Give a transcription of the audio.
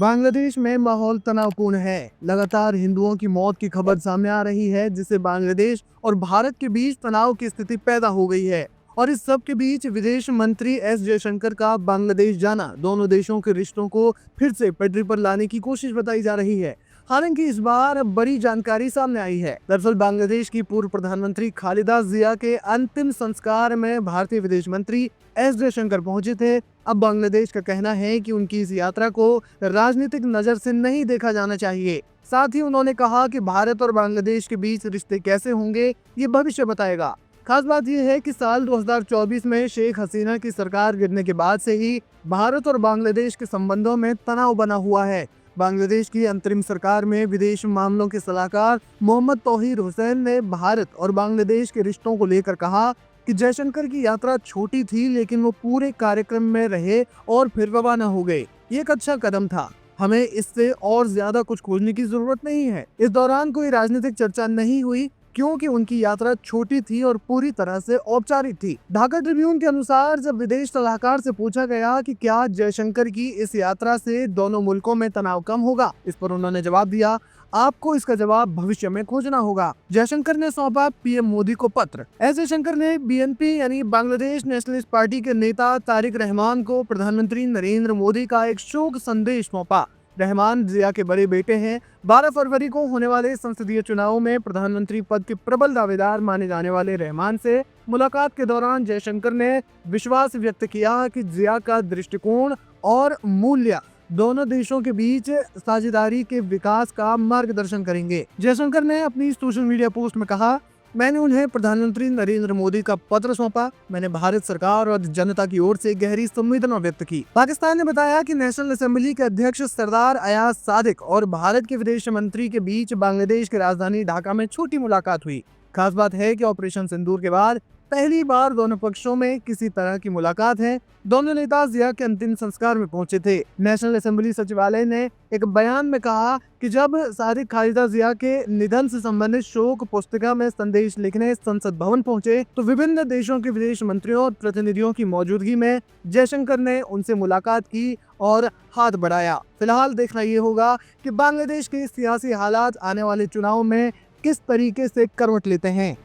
बांग्लादेश में माहौल तनावपूर्ण है। लगातार हिंदुओं की मौत की खबर सामने आ रही है, जिससे बांग्लादेश और भारत के बीच तनाव की स्थिति पैदा हो गई है। और इस सब के बीच विदेश मंत्री एस जयशंकर का बांग्लादेश जाना दोनों देशों के रिश्तों को फिर से पटरी पर लाने की कोशिश बताई जा रही है। हालांकि इस बार बड़ी जानकारी सामने आई है। दरअसल बांग्लादेश की पूर्व प्रधानमंत्री खालिदा जिया के अंतिम संस्कार में भारतीय विदेश मंत्री एस जयशंकर पहुंचे थे। अब बांग्लादेश का कहना है कि उनकी इस यात्रा को राजनीतिक नजर से नहीं देखा जाना चाहिए। साथ ही उन्होंने कहा कि भारत और बांग्लादेश के बीच रिश्ते कैसे होंगे, ये भविष्य बताएगा। खास बात यह है कि साल 2024 में शेख हसीना की सरकार गिरने के बाद से ही भारत और बांग्लादेश के संबंधों में तनाव बना हुआ है। बांग्लादेश की अंतरिम सरकार में विदेश मामलों के सलाहकार मोहम्मद तौहीर हुसैन ने भारत और बांग्लादेश के रिश्तों को लेकर कहा कि जयशंकर की यात्रा छोटी थी, लेकिन वो पूरे कार्यक्रम में रहे और फिर रवाना हो गए। ये एक अच्छा कदम था। हमें इससे और ज्यादा कुछ खोजने की जरूरत नहीं है। इस दौरान कोई राजनीतिक चर्चा नहीं हुई, क्योंकि उनकी यात्रा छोटी थी और पूरी तरह से औपचारिक थी। ढाका ट्रिब्यून के अनुसार जब विदेश सलाहकार से पूछा गया कि क्या जयशंकर की इस यात्रा से दोनों मुल्कों में तनाव कम होगा, इस पर उन्होंने जवाब दिया, आपको इसका जवाब भविष्य में खोजना होगा। जयशंकर ने सौंपा पीएम मोदी को पत्र। एस जयशंकर ने बीएनपी यानी बांग्लादेश नेशनलिस्ट पार्टी के नेता तारिक रहमान को प्रधानमंत्री नरेंद्र मोदी का एक शोक संदेश सौंपा। रहमान जिया के बड़े बेटे हैं। 12 फरवरी को होने वाले संसदीय चुनाव में प्रधानमंत्री पद के प्रबल दावेदार माने जाने वाले रहमान से मुलाकात के दौरान जयशंकर ने विश्वास व्यक्त किया कि जिया का दृष्टिकोण और मूल्य दोनों देशों के बीच साझेदारी के विकास का मार्गदर्शन करेंगे। जयशंकर ने अपनी सोशल मीडिया पोस्ट में कहा, मैंने उन्हें प्रधानमंत्री नरेंद्र मोदी का पत्र सौंपा। मैंने भारत सरकार और जनता की ओर से गहरी संवेदना व्यक्त की। पाकिस्तान ने बताया कि नेशनल असेंबली के अध्यक्ष सरदार अयाज सादिक और भारत के विदेश मंत्री के बीच बांग्लादेश की राजधानी ढाका में छोटी मुलाकात हुई। खास बात है कि ऑपरेशन सिंदूर के बाद पहली बार दोनों पक्षों में किसी तरह की मुलाकात है। दोनों नेता जिया के अंतिम संस्कार में पहुंचे थे। नेशनल असेंबली सचिवालय ने एक बयान में कहा कि जब सादिक खालिदा जिया के निधन से संबंधित शोक पुस्तिका में संदेश लिखने संसद भवन पहुंचे, तो विभिन्न देशों के विदेश मंत्रियों और प्रतिनिधियों की मौजूदगी में जयशंकर ने उनसे मुलाकात की और हाथ बढ़ाया। फिलहाल देखना ये होगा कि बांग्लादेश के सियासी हालात आने वाले चुनाव में किस तरीके से करवट लेते हैं।